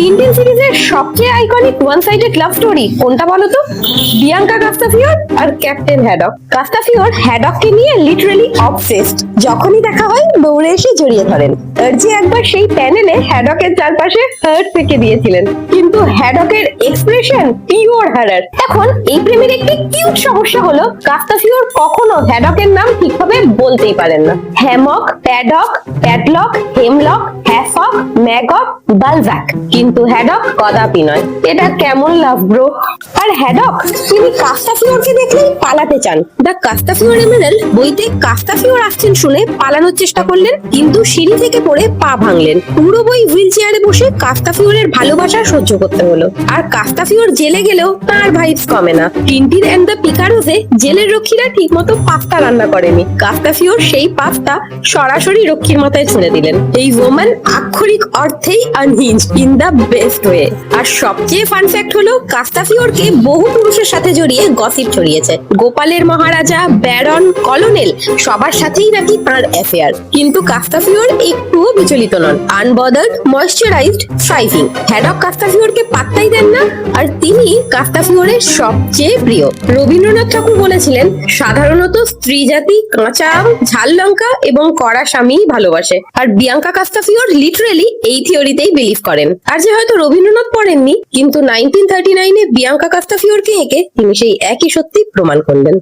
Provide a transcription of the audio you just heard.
Tintin সিরিজের সবচেয়ে iconic one sided love story কোনটা বলো তো? বিয়াঙ্কা কাস্তাফিওর আর ক্যাপ্টেন হ্যাডক। কাস্তাফিওর হ্যাডককে নিয়ে লিটারালি অবসেসড। যখনই দেখা হয় দৌড়ে এসে জড়িয়ে ধরেন। আরজি একবার সেই প্যানেলে হ্যাডকের চারপাশে হার্ট থেকে দিয়েছিলেন, কিন্তু হ্যাডকের এক্সপ্রেশন পিওর হারার। এখন এই প্রেমের একটি কিউট সমস্যা হলো কাস্তাফিওর কখনো হ্যাডকের নাম ঠিকভাবে বলতেই পারেন না। Hammock, paddock, padlock, hemlock, হ্যাফক, ম্যাগক, Balzac, কিন্তু হ্যাডক কদাপি নয়। এটা কেমন লাভ ব্রো? আর হ্যাডক তিনি কাস্তাফিওরকে দেখলেই পালাতে চান। দ্য কাস্তাফিওর এমেরাল্ড বইতে কাস্তাফিওর আসছেন শুনে পালানোর চেষ্টা করলেন, কিন্তু সিঁড়ি থেকে পড়ে পা ভাঙলেন। পুরো বই হুইল চেয়ারে বসে কাস্তাফিওরের ভালোবাসা সহ্য করতে হলো। আর কাস্তাফিওর জেলে গেলেও তার ভাইবস কমে না। টিনটিন এন্ড দ্য পিকারোসে জেলের রক্ষীরা ঠিকমতো পাস্তা রান্না করেনি, কাস্তাফিওর সেই পাস্তা সরাসরি রক্ষীর মাথায় ছুঁড়ে দিলেন। এই ওম্যান আক্ষরিক অর্থেই আনহিঞ্জ ইন দ্য বেস্ট ওয়ে। আর সবচেয়ে ফান ফ্যাক্ট হলো কাস্তাফিওরকে বহু পুরুষের সাথে জড়িয়ে গসিপ ছড়িয়েছে। গোপালের মহারাজা, ব্যারন, কলোনেল সবার সাথেই নাকি তার অ্যাফেয়ার। কিন্তু কাস্তাফিওর একটুও বিচলিত নন। আনবদার্ড, ময়েশ্চারাইজড, থ্রাইভিং। হ্যাডক কাস্তাফিওরকে পাত্তাই দেন না, আর তিনি কাস্তাফিওরের সবচেয়ে প্রিয়। রবীন্দ্রনাথ ঠাকুর বলেছিলেন, সাধারণত স্ত্রী জাতি কাঁচা আম, ঝাল লঙ্কা এবং কড়া স্বামী ভালোবাসে। আর বিয়াঙ্কা কাস্তাফিওর লিটারেলি এই থিওরিতেই বিলিভ করেন। আর যে হয়তো রবীন্দ্রনাথ পড়েননি, কিন্তু 1939-এ বিয়াঙ্কা কাস্তাফিওরকে এঁকে তিনি সেই একই সত্যি প্রমাণ করলেন।